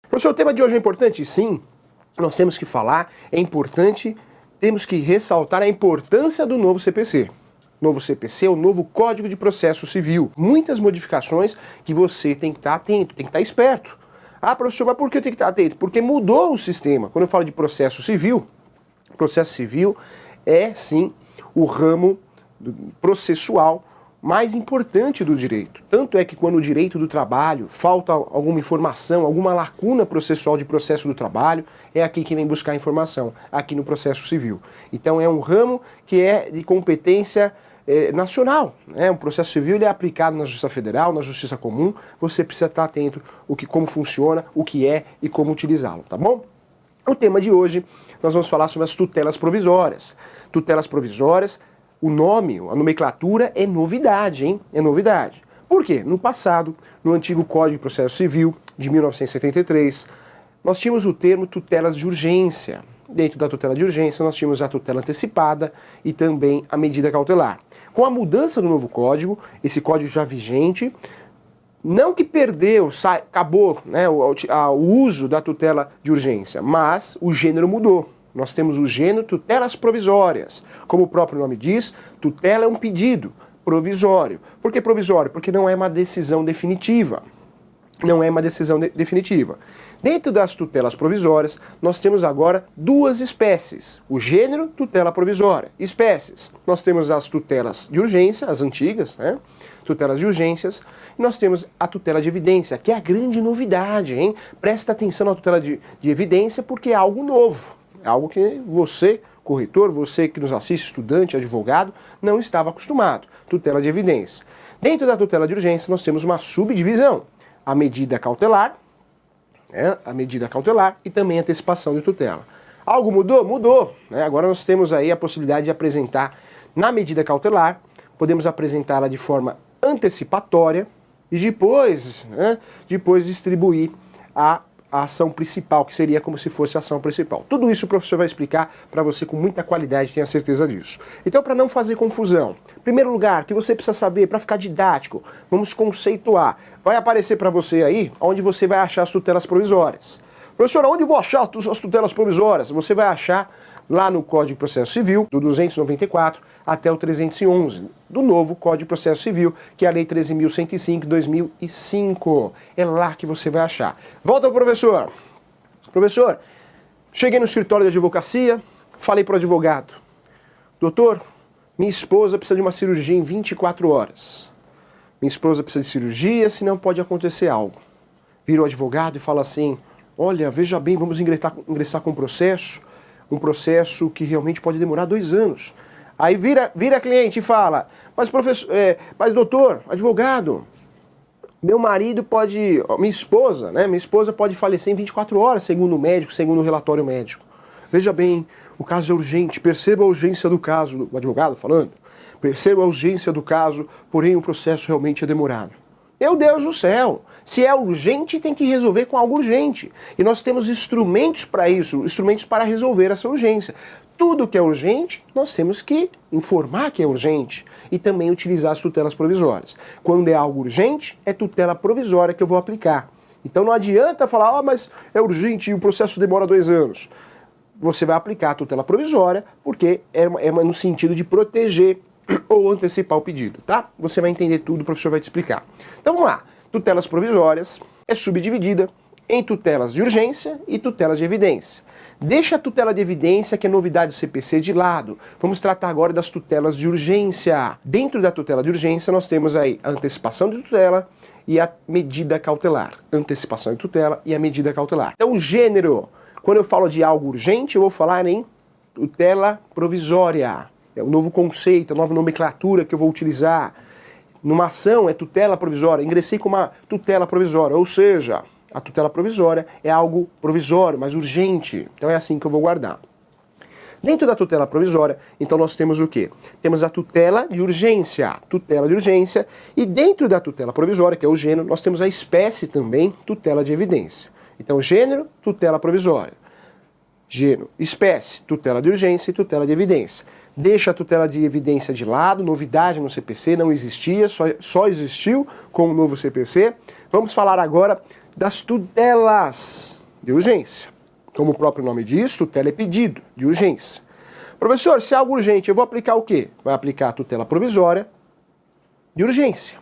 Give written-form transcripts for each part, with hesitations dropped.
Professor, o tema de hoje é importante? Sim, nós temos que falar, é importante, temos que ressaltar a importância do novo CPC. Novo CPC é o novo Código de Processo Civil. Muitas modificações que você tem que estar atento, tem que estar esperto. Ah, professor, mas por que eu tenho que estar atento? Porque mudou o sistema. Quando eu falo de processo civil é sim o ramo processual mais importante do direito. Tanto é que quando o direito do trabalho falta alguma informação, alguma lacuna processual de processo do trabalho, é aqui que vem buscar informação, aqui no processo civil. Então é um ramo que é de competência nacional. O processo civil ele é aplicado na Justiça Federal, na Justiça Comum, você precisa estar atento como funciona, o que é e como utilizá-lo, tá bom? O tema de hoje, nós vamos falar sobre as tutelas provisórias. Tutelas provisórias, o nome, a nomenclatura é novidade, hein? É novidade. Por quê? No passado, no antigo Código de Processo Civil, de 1973, nós tínhamos o termo tutelas de urgência. Dentro da tutela de urgência, nós tínhamos a tutela antecipada e também a medida cautelar. Com a mudança do novo código, esse código já vigente, não que perdeu, acabou o uso da tutela de urgência, mas o gênero mudou. Nós temos o gênero tutelas provisórias. Como o próprio nome diz, tutela é um pedido provisório. Por que provisório? Porque não é uma decisão definitiva. Não é uma decisão definitiva. Dentro das tutelas provisórias, nós temos agora duas espécies. O gênero, tutela provisória. Espécies. Nós temos as tutelas de urgência, as antigas, tutelas de urgências, e nós temos a tutela de evidência, que é a grande novidade, hein? Presta atenção na tutela de evidência, porque é algo novo. É algo que você, corretor, você que nos assiste, estudante, advogado, não estava acostumado. Tutela de evidência. Dentro da tutela de urgência, nós temos uma subdivisão. A medida cautelar, e também a antecipação de tutela. Algo mudou? Mudou. Agora nós temos aí a possibilidade de apresentar na medida cautelar, podemos apresentá-la de forma antecipatória e depois distribuir a ação principal, que seria como se fosse a ação principal. Tudo isso o professor vai explicar para você com muita qualidade, tenha certeza disso. Então, para não fazer confusão, em primeiro lugar, que você precisa saber, para ficar didático, vamos conceituar. Vai aparecer para você aí, onde você vai achar as tutelas provisórias. Professor, onde eu vou achar as tutelas provisórias? Você vai achar lá no Código de Processo Civil, do 294 até o 311, do novo Código de Processo Civil, que é a Lei 13.105 de 2005. É lá que você vai achar. Volta ao professor. Professor, cheguei no escritório de advocacia, falei para o advogado: doutor, minha esposa precisa de uma cirurgia em 24 horas. Minha esposa precisa de cirurgia, senão pode acontecer algo. Vira o advogado e fala assim: olha, veja bem, vamos ingressar com um processo que realmente pode demorar 2 anos. Aí vira a cliente e fala: mas professor, mas doutor, advogado, meu marido pode, minha esposa pode falecer em 24 horas, segundo o médico, segundo o relatório médico. Veja bem, o caso é urgente, perceba a urgência do caso, o advogado falando, perceba a urgência do caso, porém o processo realmente é demorado. Meu Deus do céu! Se é urgente, tem que resolver com algo urgente. E nós temos instrumentos para isso, instrumentos para resolver essa urgência. Tudo que é urgente, nós temos que informar que é urgente e também utilizar as tutelas provisórias. Quando é algo urgente, é tutela provisória que eu vou aplicar. Então não adianta falar: mas é urgente e o processo demora 2 anos. Você vai aplicar a tutela provisória porque é no sentido de proteger ou antecipar o pedido, tá? Você vai entender tudo, o professor vai te explicar. Então vamos lá. Tutelas provisórias é subdividida em tutelas de urgência e tutelas de evidência. Deixa a tutela de evidência, que é novidade do CPC, de lado. Vamos tratar agora das tutelas de urgência. Dentro da tutela de urgência, nós temos aí a antecipação de tutela e a medida cautelar. Antecipação de tutela e a medida cautelar. Então, o gênero, quando eu falo de algo urgente, eu vou falar em tutela provisória. É o novo conceito, a nova nomenclatura que eu vou utilizar. Numa ação é tutela provisória, ingressei com uma tutela provisória, ou seja, a tutela provisória é algo provisório, mas urgente. Então é assim que eu vou guardar. Dentro da tutela provisória, então nós temos o quê? Temos a tutela de urgência, e dentro da tutela provisória, que é o gênero, nós temos a espécie também, tutela de evidência. Então gênero, tutela provisória. Gênero, espécie, tutela de urgência e tutela de evidência. Deixa a tutela de evidência de lado, novidade no CPC, não existia, só existiu com o novo CPC. Vamos falar agora das tutelas de urgência. Como o próprio nome diz, tutela é pedido de urgência. Professor, se é algo urgente, eu vou aplicar o quê? Vai aplicar a tutela provisória de urgência.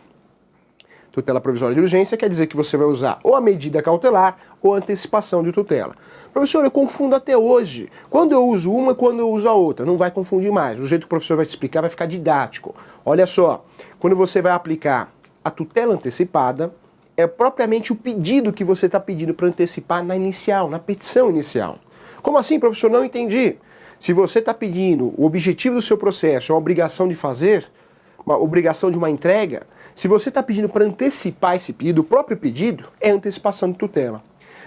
Tutela provisória de urgência quer dizer que você vai usar ou a medida cautelar ou a antecipação de tutela. Professor, eu confundo até hoje. Quando eu uso uma e quando eu uso a outra. Não vai confundir mais. O jeito que o professor vai te explicar vai ficar didático. Olha só, quando você vai aplicar a tutela antecipada, é propriamente o pedido que você está pedindo para antecipar na inicial, na petição inicial. Como assim, professor? Não entendi. Se você está pedindo, o objetivo do seu processo é uma obrigação de fazer, uma obrigação de uma entrega, se você está pedindo para antecipar esse pedido, o próprio pedido é antecipação de tutela.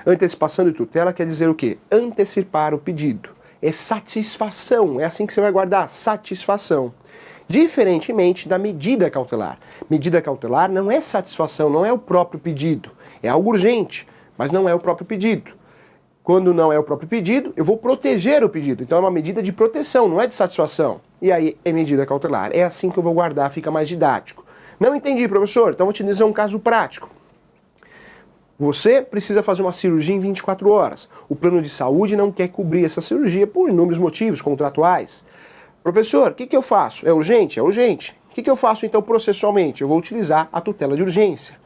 Antecipação de tutela quer dizer o quê? Antecipar o pedido. É satisfação, é assim que você vai guardar, satisfação. Diferentemente da medida cautelar. Medida cautelar não é satisfação, não é o próprio pedido. É algo urgente, mas não é o próprio pedido. Quando não é o próprio pedido, eu vou proteger o pedido. Então é uma medida de proteção, não é de satisfação. E aí é medida cautelar. É assim que eu vou guardar, fica mais didático. Não entendi, professor. Então vou te dizer um caso prático. Você precisa fazer uma cirurgia em 24 horas. O plano de saúde não quer cobrir essa cirurgia por inúmeros motivos contratuais. Professor, o que eu faço? É urgente? É urgente. O que eu faço então processualmente? Eu vou utilizar a tutela de urgência.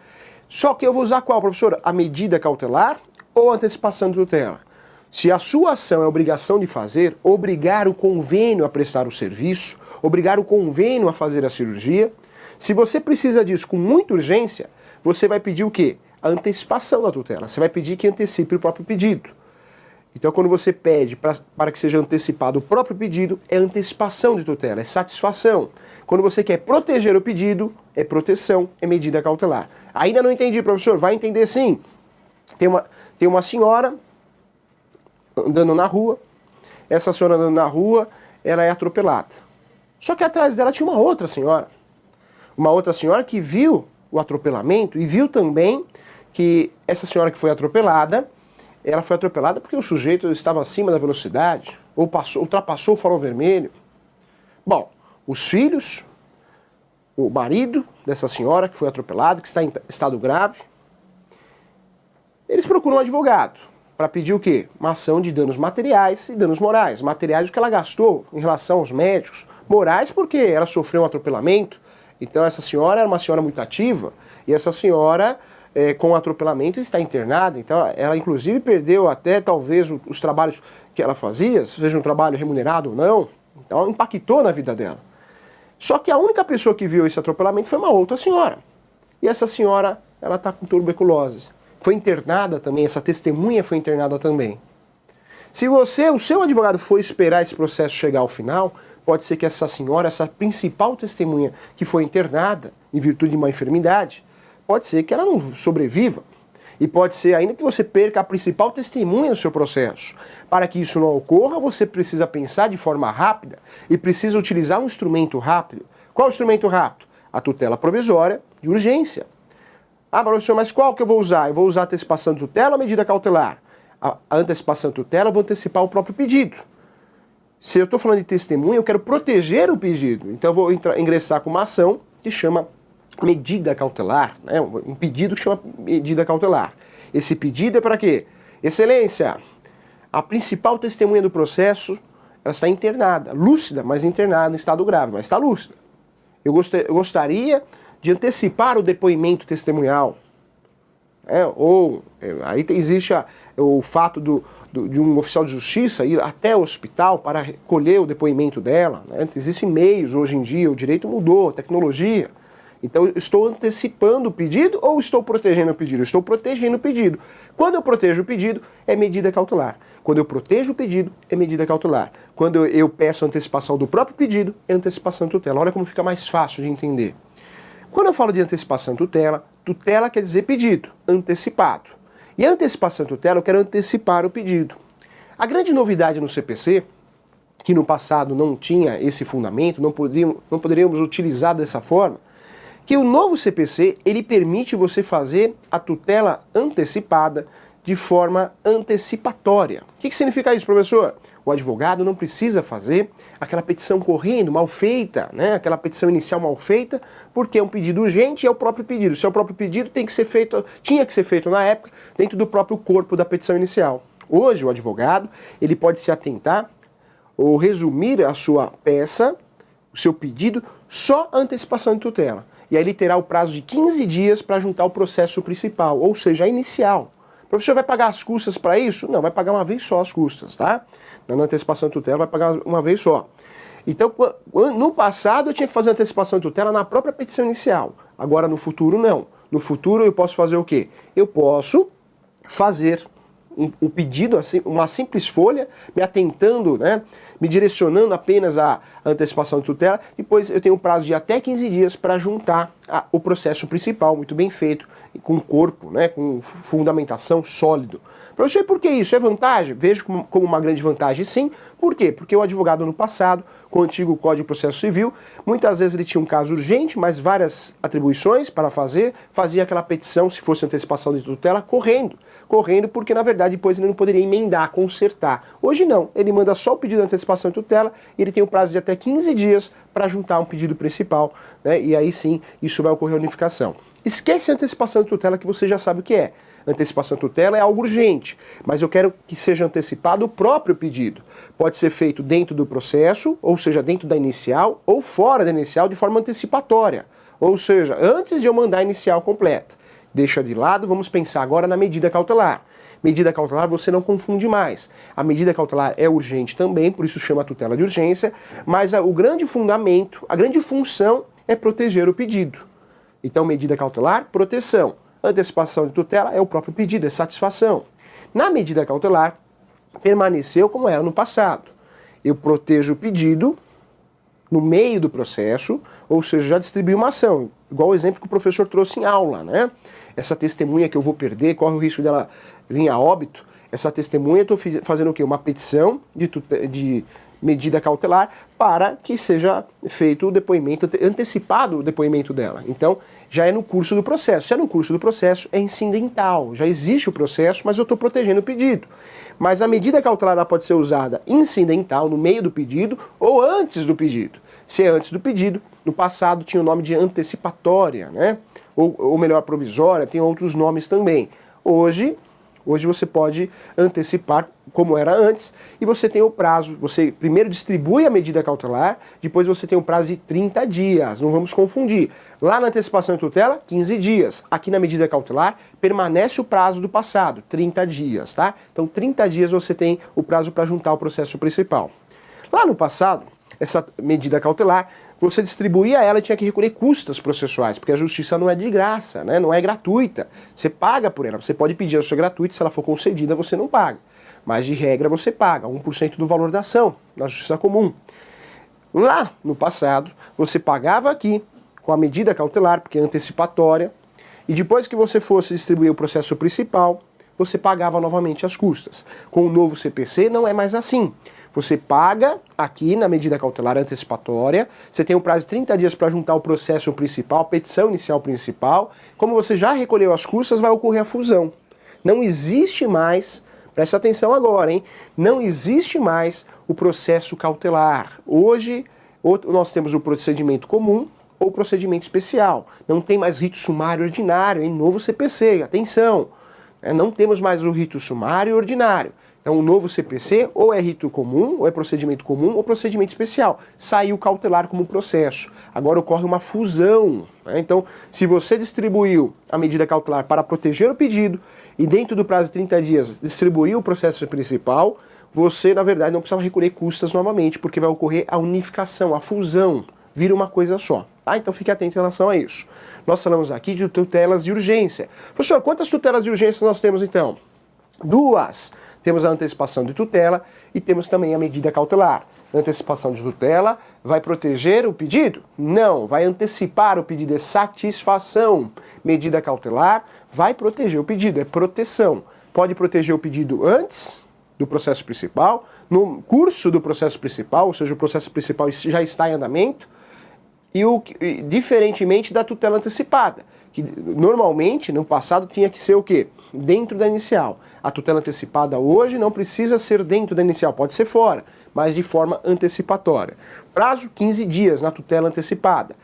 Só que eu vou usar qual, professor? A medida cautelar ou a antecipação de tutela? Se a sua ação é obrigação de fazer, obrigar o convênio a prestar o serviço, obrigar o convênio a fazer a cirurgia. Se você precisa disso com muita urgência, você vai pedir o quê? A antecipação da tutela. Você vai pedir que antecipe o próprio pedido. Então, quando você pede para que seja antecipado o próprio pedido, é antecipação de tutela, é satisfação. Quando você quer proteger o pedido, é proteção, é medida cautelar. Ainda não entendi, professor? Vai entender sim. Tem uma senhora andando na rua. Essa senhora andando na rua, ela é atropelada. Só que atrás dela tinha uma outra senhora. Uma outra senhora que viu o atropelamento e viu também que essa senhora que foi atropelada, ela foi atropelada porque o sujeito estava acima da velocidade, ou ultrapassou o farol vermelho. Bom, os filhos, o marido dessa senhora que foi atropelada, que está em estado grave, eles procuram um advogado para pedir o quê? Uma ação de danos materiais e danos morais. Materiais, o que ela gastou em relação aos médicos. Morais, porque ela sofreu um atropelamento. Então essa senhora era uma senhora muito ativa, e essa senhora, com o atropelamento, está internada. Então ela inclusive perdeu até talvez os trabalhos que ela fazia, seja um trabalho remunerado ou não. Então impactou na vida dela. Só que a única pessoa que viu esse atropelamento foi uma outra senhora. E essa senhora, ela está com tuberculose. Foi internada também, essa testemunha foi internada também. Se o seu advogado for esperar esse processo chegar ao final, pode ser que essa senhora, essa principal testemunha que foi internada em virtude de uma enfermidade, pode ser que ela não sobreviva. E pode ser ainda que você perca a principal testemunha do seu processo. Para que isso não ocorra, você precisa pensar de forma rápida e precisa utilizar um instrumento rápido. Qual instrumento rápido? A tutela provisória de urgência. Ah, professor, mas qual que eu vou usar? Eu vou usar a antecipação de tutela ou a medida cautelar? A antecipação de tutela, eu vou antecipar o próprio pedido. Se eu estou falando de testemunha, eu quero proteger o pedido. Então eu vou ingressar com uma ação que chama medida cautelar, né? Um pedido que chama medida cautelar. Esse pedido é para quê? Excelência, a principal testemunha do processo, ela está internada, lúcida, mas internada em estado grave, mas está lúcida. Eu gostaria de antecipar o depoimento testemunhal. Aí existe o fato de um oficial de justiça ir até o hospital para recolher o depoimento dela. Né? Existem meios hoje em dia, o direito mudou, a tecnologia. Então, eu estou antecipando o pedido ou estou protegendo o pedido? Eu estou protegendo o pedido. Quando eu protejo o pedido, é medida cautelar. Quando eu protejo o pedido, é medida cautelar. Quando eu peço antecipação do próprio pedido, é antecipação de tutela. Olha como fica mais fácil de entender. Quando eu falo de antecipação de tutela, tutela quer dizer pedido, antecipado. E a antecipação de tutela, eu quero antecipar o pedido. A grande novidade no CPC, que no passado não tinha esse fundamento, não poderíamos utilizar dessa forma, que o novo CPC, ele permite você fazer a tutela antecipada de forma antecipatória. O que significa isso, professor? O advogado não precisa fazer aquela petição correndo, mal feita, né? Aquela petição inicial mal feita, porque é um pedido urgente e é o próprio pedido. Se é o próprio pedido, tinha que ser feito na época, dentro do próprio corpo da petição inicial. Hoje o advogado, ele pode se atentar ou resumir a sua peça, o seu pedido, só a antecipação de tutela. E aí ele terá o prazo de 15 dias para juntar o processo principal, ou seja, a inicial. O professor vai pagar as custas para isso? Não, vai pagar uma vez só as custas, tá? Na antecipação de tutela vai pagar uma vez só. Então, no passado eu tinha que fazer a antecipação de tutela na própria petição inicial. Agora no futuro não. No futuro eu posso fazer o quê? Eu posso fazer um pedido, uma simples folha, me atentando, né, me direcionando apenas à antecipação de tutela, depois eu tenho um prazo de até 15 dias para juntar o processo principal, muito bem feito, com corpo, né, com fundamentação sólido. Professor, e por que isso? É vantagem? Vejo como uma grande vantagem, sim. Por quê? Porque o advogado no passado, com o antigo Código de Processo Civil, muitas vezes ele tinha um caso urgente, mas várias atribuições para fazer, fazia aquela petição, se fosse antecipação de tutela, correndo porque na verdade depois ele não poderia emendar, consertar. Hoje não, ele manda só o pedido de antecipação de tutela e ele tem um prazo de até 15 dias para juntar um pedido principal, né? E aí sim, isso vai ocorrer a unificação. Esquece a antecipação de tutela que você já sabe o que é. Antecipação de tutela é algo urgente, mas eu quero que seja antecipado o próprio pedido. Pode ser feito dentro do processo, ou seja, dentro da inicial, ou fora da inicial de forma antecipatória. Ou seja, antes de eu mandar a inicial completa. Deixa de lado, vamos pensar agora na medida cautelar. Medida cautelar você não confunde mais. A medida cautelar é urgente também, por isso chama tutela de urgência, mas o grande fundamento, a grande função é proteger o pedido. Então, medida cautelar, proteção. Antecipação de tutela é o próprio pedido, é satisfação. Na medida cautelar, permaneceu como era no passado. Eu protejo o pedido no meio do processo, ou seja, já distribui uma ação, igual o exemplo que o professor trouxe em aula, né? Essa testemunha que eu vou perder, corre o risco dela vir a óbito, essa testemunha, eu estou fazendo o quê? Uma petição de medida cautelar para que seja feito o depoimento, antecipado o depoimento dela. Então, já é no curso do processo. Se é no curso do processo, é incidental. Já existe o processo, mas eu estou protegendo o pedido. Mas a medida cautelar ela pode ser usada incidental, no meio do pedido, ou antes do pedido. Se é antes do pedido, no passado tinha o nome de antecipatória, né? Ou melhor, provisória, tem outros nomes também. Hoje você pode antecipar como era antes e você tem o prazo. Você primeiro distribui a medida cautelar, depois você tem um prazo de 30 dias. Não vamos confundir. Lá na antecipação de tutela, 15 dias. Aqui na medida cautelar, permanece o prazo do passado, 30 dias, tá? Então 30 dias você tem o prazo para juntar o processo principal. Lá no passado, essa medida cautelar, você distribuía ela e tinha que recolher custas processuais, porque a justiça não é de graça, né? Não é gratuita. Você paga por ela. Você pode pedir a sua gratuita, se ela for concedida, você não paga. Mas de regra você paga 1% do valor da ação na justiça comum. Lá no passado, você pagava aqui com a medida cautelar, porque é antecipatória, e depois que você fosse distribuir o processo principal, você pagava novamente as custas. Com o novo CPC não é mais assim. Você paga aqui na medida cautelar antecipatória, você tem um prazo de 30 dias para juntar o processo principal, a petição inicial principal. Como você já recolheu as custas, vai ocorrer a fusão. Não existe mais, presta atenção agora, hein? Não existe mais o processo cautelar. Hoje, nós temos o procedimento comum ou procedimento especial. Não tem mais rito sumário ordinário, em novo CPC, atenção. Não temos mais o rito sumário ordinário. Então, o novo CPC ou é rito comum, ou é procedimento comum, ou procedimento especial. Saiu cautelar como processo. Agora ocorre uma fusão, né? Então, se você distribuiu a medida cautelar para proteger o pedido e dentro do prazo de 30 dias distribuiu o processo principal, você, na verdade, não precisa recolher custas novamente, porque vai ocorrer a unificação, a fusão, vira uma coisa só. Tá? Então, fique atento em relação a isso. Nós falamos aqui de tutelas de urgência. Professor, quantas tutelas de urgência nós temos, então? 2. Temos a antecipação de tutela e temos também a medida cautelar. A antecipação de tutela vai proteger o pedido? Não, vai antecipar o pedido, é satisfação. Medida cautelar vai proteger o pedido, é proteção. Pode proteger o pedido antes do processo principal, no curso do processo principal, ou seja, o processo principal já está em andamento, e diferentemente da tutela antecipada, que normalmente no passado tinha que ser o quê? Dentro da inicial. A tutela antecipada hoje não precisa ser dentro da inicial, pode ser fora, mas de forma antecipatória. Prazo 15 dias na tutela antecipada.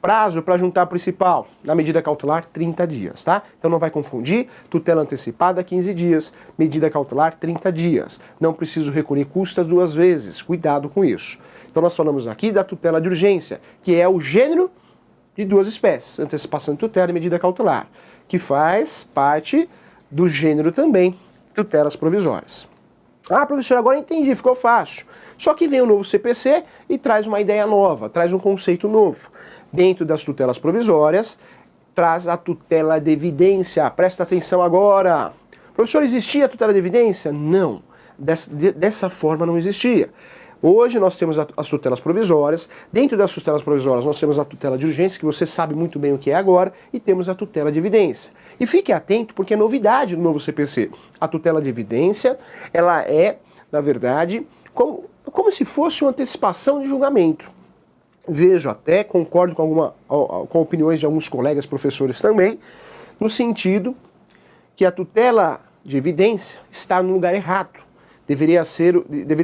Prazo para juntar a principal, na medida cautelar, 30 dias, tá? Então não vai confundir, tutela antecipada, 15 dias, medida cautelar, 30 dias. Não preciso recolher custas 2 vezes, cuidado com isso. Então nós falamos aqui da tutela de urgência, que é o gênero de 2 espécies, antecipação de tutela e medida cautelar, que faz parte do gênero também, tutelas provisórias. Ah, professor, agora entendi, ficou fácil. Só que vem o novo CPC e traz uma ideia nova, traz um conceito novo. Dentro das tutelas provisórias, traz a tutela de evidência. Presta atenção agora. Professor, existia a tutela de evidência? Não. Dessa forma não existia. Hoje nós temos as tutelas provisórias. Dentro das tutelas provisórias nós temos a tutela de urgência, que você sabe muito bem o que é agora, e temos a tutela de evidência. E fique atento porque é novidade do novo CPC. A tutela de evidência, ela é, na verdade, como se fosse uma antecipação de julgamento. Vejo até, concordo com opiniões de alguns colegas professores também, no sentido que a tutela de evidência está no lugar errado. Deveria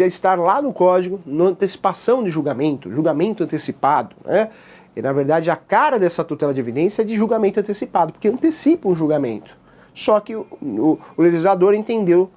estar lá no código, na antecipação de julgamento, julgamento antecipado, né? E na verdade a cara dessa tutela de evidência é de julgamento antecipado, porque antecipa um julgamento. Só que o legislador entendeu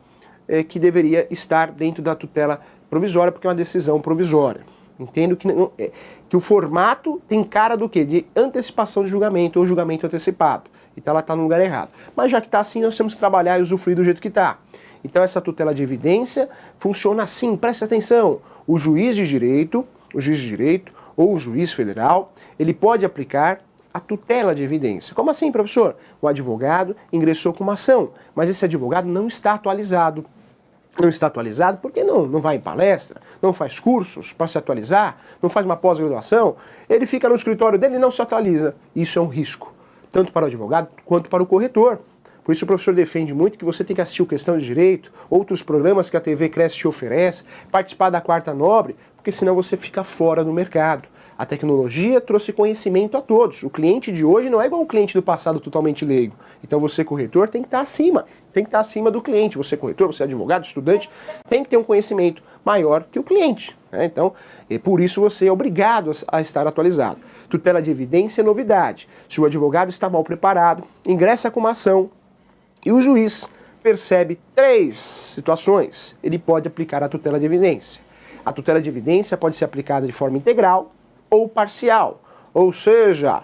que deveria estar dentro da tutela provisória, porque é uma decisão provisória. Entendo que o formato tem cara do quê? De antecipação de julgamento ou julgamento antecipado. Então ela está no lugar errado. Mas já que está assim, nós temos que trabalhar e usufruir do jeito que está. Então essa tutela de evidência funciona assim, presta atenção. O juiz de direito ou o juiz federal, ele pode aplicar a tutela de evidência. Como assim, professor? O advogado ingressou com uma ação, mas esse advogado não está atualizado. Não está atualizado porque não vai em palestra, não faz cursos para se atualizar, não faz uma pós-graduação, ele fica no escritório dele e não se atualiza. Isso é um risco, tanto para o advogado quanto para o corretor. Por isso o professor defende muito que você tem que assistir o Questão de Direito, outros programas que a TV Cresce te oferece, participar da Quarta Nobre, porque senão você fica fora do mercado. A tecnologia trouxe conhecimento a todos. O cliente de hoje não é igual ao cliente do passado totalmente leigo. Então você, corretor, tem que estar acima do cliente. Você, corretor, você, advogado, estudante, tem que ter um conhecimento maior que o cliente, né? Então, por isso você é obrigado a estar atualizado. Tutela de evidência é novidade. Se o advogado está mal preparado, ingressa com uma ação e o juiz percebe 3 situações, ele pode aplicar a tutela de evidência. A tutela de evidência pode ser aplicada de forma integral ou parcial, ou seja,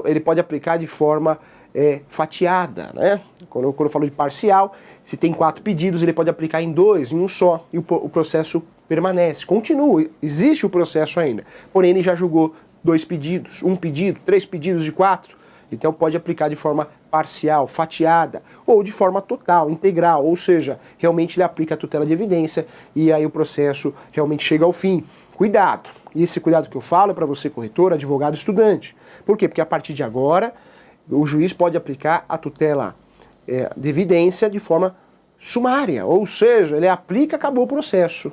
ele pode aplicar de forma fatiada, né? Quando eu falo de parcial, se tem 4 pedidos, ele pode aplicar em 2, em um só, e o processo permanece, continua, existe o processo ainda, porém ele já julgou 2 pedidos, 1 pedido, 3 pedidos de 4, então pode aplicar de forma parcial, fatiada, ou de forma total, integral, ou seja, realmente ele aplica a tutela de evidência e aí o processo realmente chega ao fim. Cuidado! E esse cuidado que eu falo é para você, corretor, advogado, estudante. Por quê? Porque a partir de agora, o juiz pode aplicar a tutela de evidência de forma sumária, ou seja, ele aplica, acabou o processo.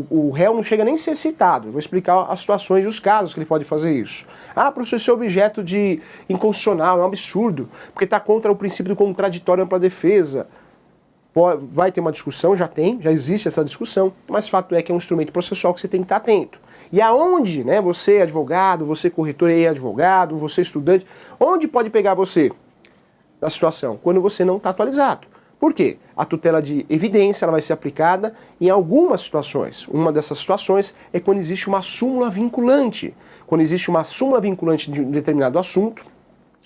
O réu não chega nem a ser citado. Eu vou explicar as situações e os casos que ele pode fazer isso. Ah, professor, isso é objeto de inconstitucional, é um absurdo, porque está contra o princípio do contraditório ampla defesa. Vai ter uma discussão, já existe essa discussão, mas fato é que é um instrumento processual que você tem que estar atento. E aonde, né, você advogado, você corretor e advogado, você estudante, onde pode pegar você na situação? Quando você não está atualizado. Por quê? A tutela de evidência ela vai ser aplicada em algumas situações. Uma dessas situações é quando existe uma súmula vinculante. Quando existe uma súmula vinculante de um determinado assunto,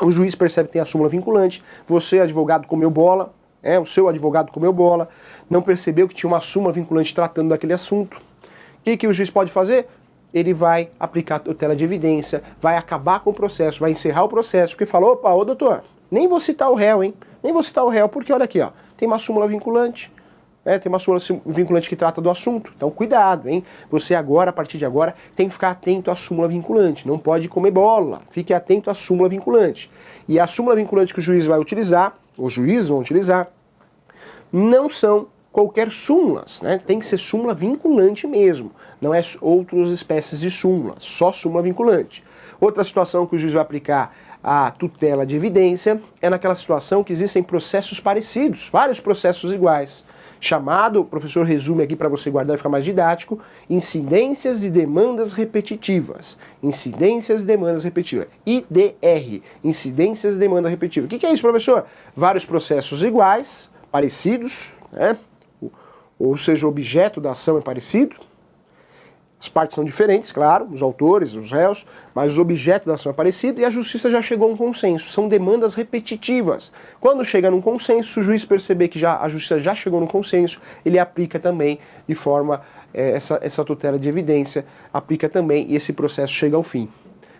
o juiz percebe que tem a súmula vinculante, você, advogado, comeu bola, o seu advogado comeu bola, não percebeu que tinha uma súmula vinculante tratando daquele assunto. O que o juiz pode fazer? Ele vai aplicar a tutela de evidência, vai acabar com o processo, vai encerrar o processo, porque falou, opa, ô doutor, nem vou citar o réu, hein? Nem vou citar o réu, porque olha aqui, ó, tem uma súmula vinculante, tem uma súmula vinculante que trata do assunto. Então cuidado, hein? Você agora, a partir de agora, tem que ficar atento à súmula vinculante, não pode comer bola, fique atento à súmula vinculante. E a súmula vinculante que o juiz vai utilizar, os juízes vão utilizar, não são qualquer súmulas, né? Tem que ser súmula vinculante mesmo, não é outras espécies de súmulas, só súmula vinculante. Outra situação que o juiz vai aplicar a tutela de evidência é naquela situação que existem processos parecidos, vários processos iguais. chamado, o professor resume aqui para você guardar e ficar mais didático, incidências de demandas repetitivas. Incidências de demandas repetitivas. IDR, incidências de demanda repetitiva. O que é isso, professor? Vários processos iguais, parecidos, né? Ou seja, o objeto da ação é parecido. As partes são diferentes, claro, os autores, os réus, mas o objeto da ação é parecido e a justiça já chegou a um consenso. São demandas repetitivas. Quando chega num consenso, o juiz perceber que a justiça já chegou num consenso, ele aplica também de forma, essa tutela de evidência, aplica também e esse processo chega ao fim.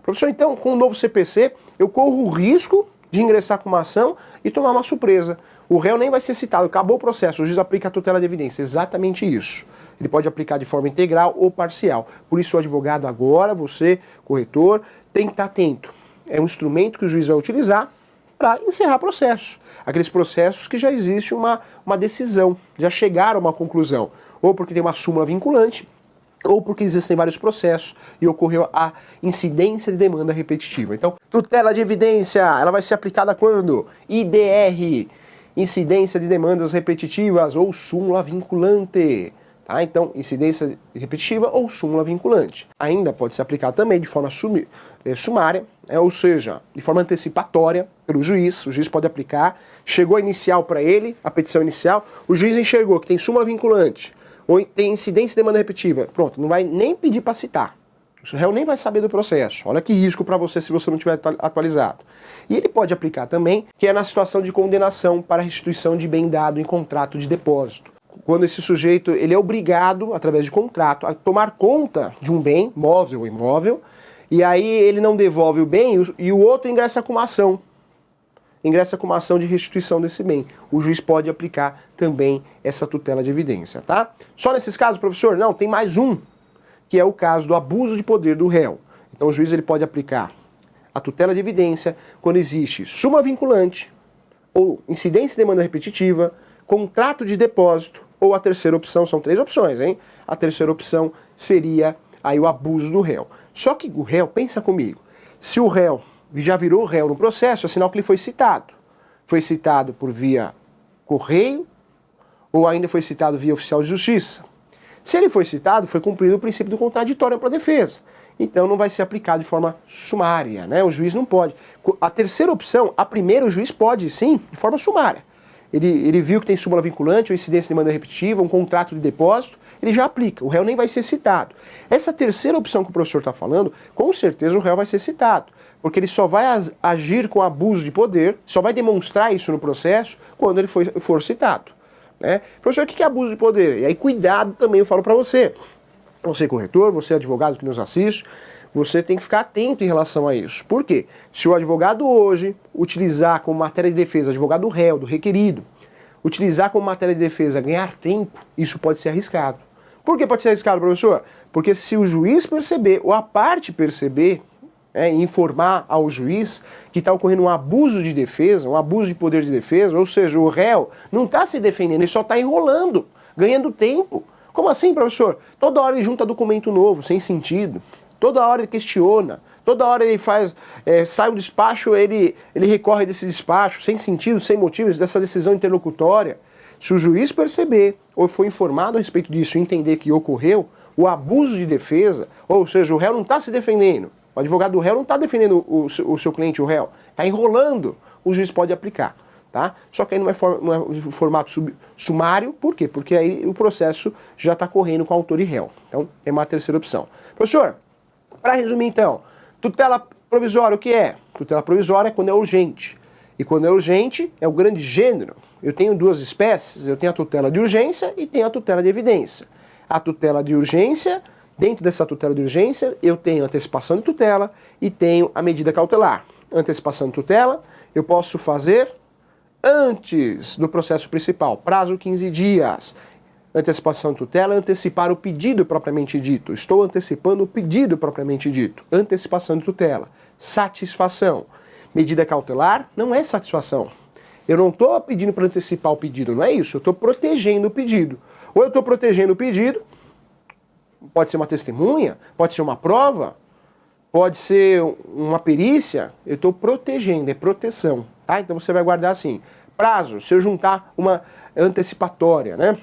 Professor, então, com o novo CPC, eu corro o risco de ingressar com uma ação e tomar uma surpresa. O réu nem vai ser citado, acabou o processo, o juiz aplica a tutela de evidência. Exatamente isso. Ele pode aplicar de forma integral ou parcial. Por isso o advogado agora, você, corretor, tem que estar atento. É um instrumento que o juiz vai utilizar para encerrar processo. Aqueles processos que já existe uma decisão, já chegaram a uma conclusão. Ou porque tem uma súmula vinculante, ou porque existem vários processos e ocorreu a incidência de demanda repetitiva. Então, tutela de evidência, ela vai ser aplicada quando? IDR, incidência de demandas repetitivas ou súmula vinculante. Tá? Então, incidência repetitiva ou súmula vinculante. Ainda pode ser aplicado também de forma sumária, ou seja, de forma antecipatória pelo juiz. O juiz pode aplicar, chegou a inicial para ele, a petição inicial, o juiz enxergou que tem súmula vinculante, ou tem incidência de demanda repetitiva. Pronto, não vai nem pedir para citar. O réu nem vai saber do processo. Olha que risco para você se você não tiver atualizado. E ele pode aplicar também, que é na situação de condenação para restituição de bem dado em contrato de depósito. Quando esse sujeito ele é obrigado, através de contrato, a tomar conta de um bem, móvel ou imóvel, e aí ele não devolve o bem e o outro ingressa com uma ação. Ingressa com uma ação de restituição desse bem. O juiz pode aplicar também essa tutela de evidência, tá? Só nesses casos, professor? Não, tem mais um, que é o caso do abuso de poder do réu. Então o juiz ele pode aplicar a tutela de evidência quando existe súmula vinculante, ou incidência de demanda repetitiva, contrato de depósito, ou a terceira opção, são três opções, hein? A terceira opção seria aí o abuso do réu. Só que o réu, pensa comigo, se o réu já virou réu no processo, é sinal que ele foi citado. Foi citado por via correio, ou ainda foi citado via oficial de justiça. Se ele foi citado, foi cumprido o princípio do contraditório para a defesa. Então não vai ser aplicado de forma sumária, né? O juiz não pode. A terceira opção, a primeira o juiz pode sim, de forma sumária. Ele viu que tem súmula vinculante, ou incidência de demanda repetitiva, um contrato de depósito, ele já aplica, o réu nem vai ser citado. Essa terceira opção que o professor está falando, com certeza o réu vai ser citado, porque ele só vai agir com abuso de poder, só vai demonstrar isso no processo quando ele for citado. Né? Professor, o que é abuso de poder? E aí cuidado também, eu falo para você. Você corretor, você advogado que nos assiste, você tem que ficar atento em relação a isso. Por quê? Se o advogado hoje utilizar como matéria de defesa, advogado réu, do requerido, utilizar como matéria de defesa ganhar tempo, isso pode ser arriscado. Por que pode ser arriscado, professor? Porque se o juiz perceber, ou a parte perceber, informar ao juiz que está ocorrendo um abuso de defesa, um abuso de poder de defesa, ou seja, o réu não está se defendendo, ele só está enrolando, ganhando tempo. Como assim, professor? Toda hora ele junta documento novo, sem sentido. Toda hora ele questiona, toda hora ele faz, sai um despacho, ele recorre desse despacho, sem sentido, sem motivos, dessa decisão interlocutória. Se o juiz perceber, ou for informado a respeito disso e entender que ocorreu o abuso de defesa, ou seja, o réu não está se defendendo, o advogado do réu não está defendendo o seu cliente, o réu, está enrolando, o juiz pode aplicar. Tá? Só que aí não é formato sumário, por quê? Porque aí o processo já está correndo com autor e réu. Então, é uma terceira opção. Professor, para resumir então, tutela provisória o que é? Tutela provisória é quando é urgente. E quando é urgente, é o grande gênero. Eu tenho duas espécies, eu tenho a tutela de urgência e tenho a tutela de evidência. A tutela de urgência, dentro dessa tutela de urgência, eu tenho antecipação de tutela e tenho a medida cautelar. Antecipação de tutela, eu posso fazer antes do processo principal, prazo 15 dias. Antecipação de tutela, antecipar o pedido propriamente dito. Estou antecipando o pedido propriamente dito. Antecipação de tutela. Satisfação. Medida cautelar não é satisfação. Eu não estou pedindo para antecipar o pedido, não é isso. Eu estou protegendo o pedido. Ou eu estou protegendo o pedido, pode ser uma testemunha, pode ser uma prova, pode ser uma perícia, eu estou protegendo, é proteção. Tá? Então você vai guardar assim, prazo, se eu juntar antecipatória, né?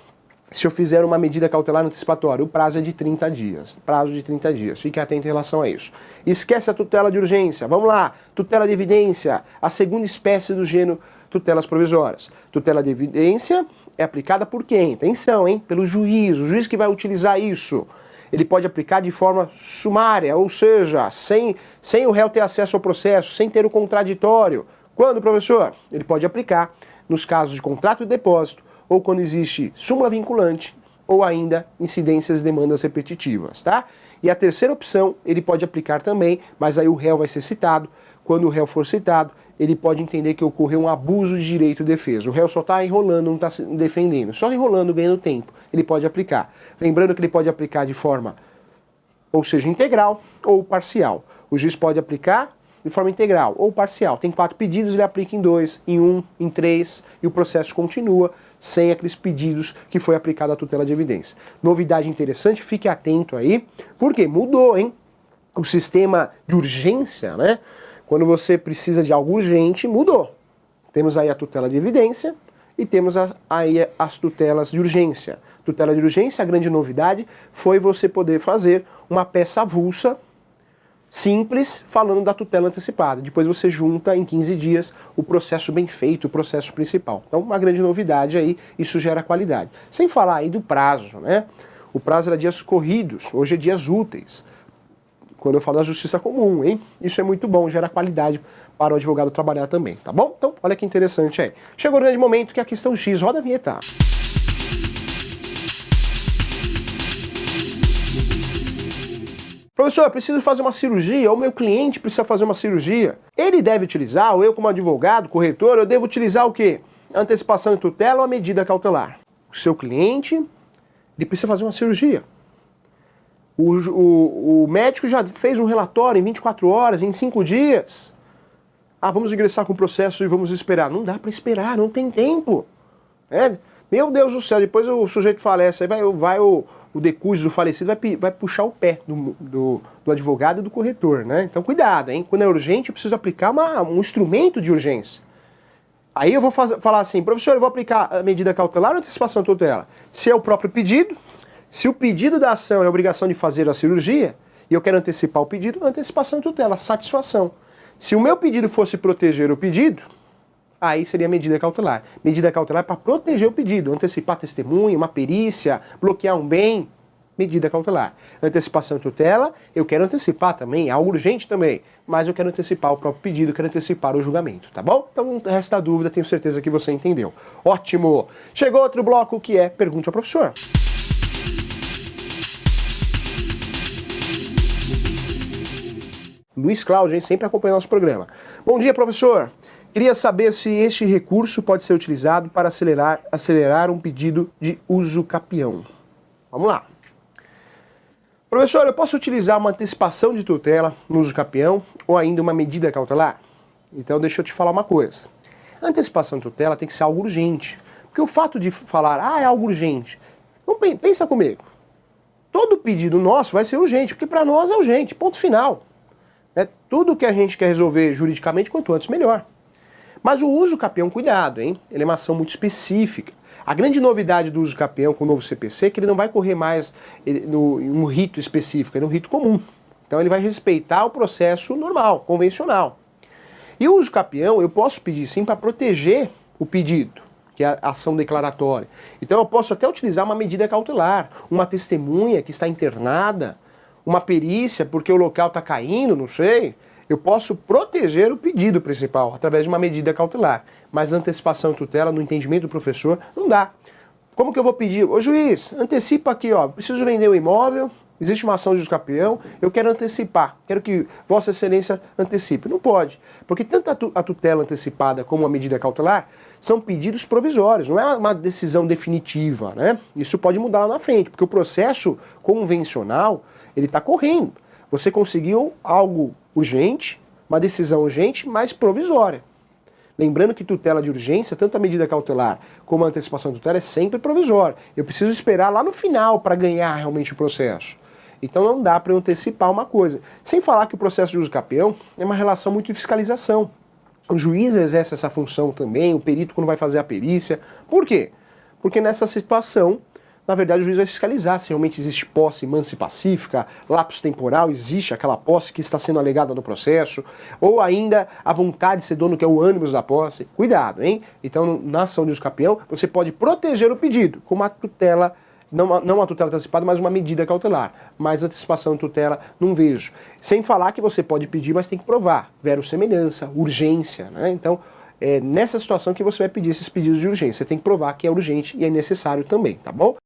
Se eu fizer uma medida cautelar antecipatória, o prazo é de 30 dias. Prazo de 30 dias. Fique atento em relação a isso. Esquece a tutela de urgência. Vamos lá. Tutela de evidência. A segunda espécie do gênero tutelas provisórias. Tutela de evidência é aplicada por quem? Atenção, hein? Pelo juiz. O juiz que vai utilizar isso. Ele pode aplicar de forma sumária, ou seja, sem o réu ter acesso ao processo, sem ter o contraditório. Quando, professor? Ele pode aplicar nos casos de contrato de depósito, ou quando existe súmula vinculante, ou ainda incidências e demandas repetitivas, tá? E a terceira opção, ele pode aplicar também, mas aí o réu vai ser citado. Quando o réu for citado, ele pode entender que ocorreu um abuso de direito de defesa. O réu só está enrolando, não está se defendendo. Só enrolando, ganhando tempo. Ele pode aplicar. Lembrando que ele pode aplicar de forma, ou seja, integral ou parcial. O juiz pode aplicar de forma integral ou parcial. Tem 4 pedidos, ele aplica em 2, em 1, em 3, e o processo continua sem aqueles pedidos que foi aplicada a tutela de evidência. Novidade interessante, fique atento aí, porque mudou, hein? O sistema de urgência, né? Quando você precisa de algo urgente, mudou. Temos aí a tutela de evidência e temos aí as tutelas de urgência. Tutela de urgência, a grande novidade foi você poder fazer uma peça avulsa, simples, falando da tutela antecipada. Depois você junta em 15 dias o processo bem feito, o processo principal. Então, uma grande novidade aí, isso gera qualidade. Sem falar aí do prazo, né? O prazo era dias corridos, hoje é dias úteis. Quando eu falo da justiça comum, hein? Isso é muito bom, gera qualidade para o advogado trabalhar também, tá bom? Então, olha que interessante aí. Chegou o grande momento que é a questão X, roda a vinheta. Professor, eu preciso fazer uma cirurgia, ou meu cliente precisa fazer uma cirurgia. Ele deve utilizar, ou eu como advogado, corretor, eu devo utilizar o quê? Antecipação de tutela ou a medida cautelar? O seu cliente, ele precisa fazer uma cirurgia. O médico já fez um relatório em 24 horas, em 5 dias. Ah, vamos ingressar com o processo e vamos esperar. Não dá para esperar, não tem tempo. Meu Deus do céu, depois o sujeito falece, aí vai o decúbito do falecido vai puxar o pé do advogado e do corretor, né? Então cuidado, hein? Quando é urgente, eu preciso aplicar um instrumento de urgência. Aí eu vou falar assim, professor, eu vou aplicar a medida cautelar ou antecipação de tutela? Se é o próprio pedido, se o pedido da ação é a obrigação de fazer a cirurgia, e eu quero antecipar o pedido, antecipação de tutela, satisfação. Se o meu pedido fosse proteger o pedido, aí seria medida cautelar. Medida cautelar para proteger o pedido, antecipar testemunha, uma perícia, bloquear um bem, medida cautelar. Antecipação de tutela, eu quero antecipar também, é algo urgente também, mas eu quero antecipar o próprio pedido, quero antecipar o julgamento, tá bom? Então não resta dúvida, tenho certeza que você entendeu. Ótimo! Chegou outro bloco que é Pergunte ao Professor. Luiz Cláudio, hein, sempre acompanha nosso programa. Bom dia, professor. Queria saber se este recurso pode ser utilizado para acelerar um pedido de uso capião. Vamos lá. Professor, eu posso utilizar uma antecipação de tutela no uso capião ou ainda uma medida cautelar? Então deixa eu te falar uma coisa. A antecipação de tutela tem que ser algo urgente. Porque o fato de falar, é algo urgente, não pensa comigo. Todo pedido nosso vai ser urgente, porque para nós é urgente, ponto final. Tudo que a gente quer resolver juridicamente, quanto antes, melhor. Mas o uso capião, cuidado, hein? Ele é uma ação muito específica. A grande novidade do uso capião com o novo CPC é que ele não vai correr mais em um rito específico, é no rito comum. Então ele vai respeitar o processo normal, convencional. E o uso capião eu posso pedir sim para proteger o pedido, que é a ação declaratória. Então eu posso até utilizar uma medida cautelar, uma testemunha que está internada, uma perícia porque o local está caindo, não sei. Eu posso proteger o pedido principal através de uma medida cautelar. Mas antecipação e tutela, no entendimento do professor, não dá. Como que eu vou pedir? Ô juiz, antecipa aqui, ó, preciso vender o imóvel, existe uma ação de uso capião, eu quero antecipar, quero que Vossa Excelência antecipe. Não pode, porque tanto a tutela antecipada como a medida cautelar são pedidos provisórios, não é uma decisão definitiva, né? Isso pode mudar lá na frente, porque o processo convencional, ele está correndo. Você conseguiu algo urgente, uma decisão urgente, mas provisória. Lembrando que tutela de urgência, tanto a medida cautelar como a antecipação de tutela é sempre provisória. Eu preciso esperar lá no final para ganhar realmente o processo. Então não dá para eu antecipar uma coisa. Sem falar que o processo de uso capião é uma relação muito de fiscalização. O juiz exerce essa função também, o perito quando vai fazer a perícia. Por quê? porque nessa situação, na verdade, o juiz vai fiscalizar se realmente existe posse mansa e pacífica, lapso temporal, existe aquela posse que está sendo alegada no processo, ou ainda a vontade de ser dono, que é o ânimos da posse. Cuidado, hein? Então, na ação de uso capião, você pode proteger o pedido com uma tutela, não uma tutela antecipada, mas uma medida cautelar. Mas antecipação e tutela, não vejo. Sem falar que você pode pedir, mas tem que provar. Verossemelhança, urgência, né? Então, é nessa situação que você vai pedir esses pedidos de urgência. Você tem que provar que é urgente e é necessário também, tá bom?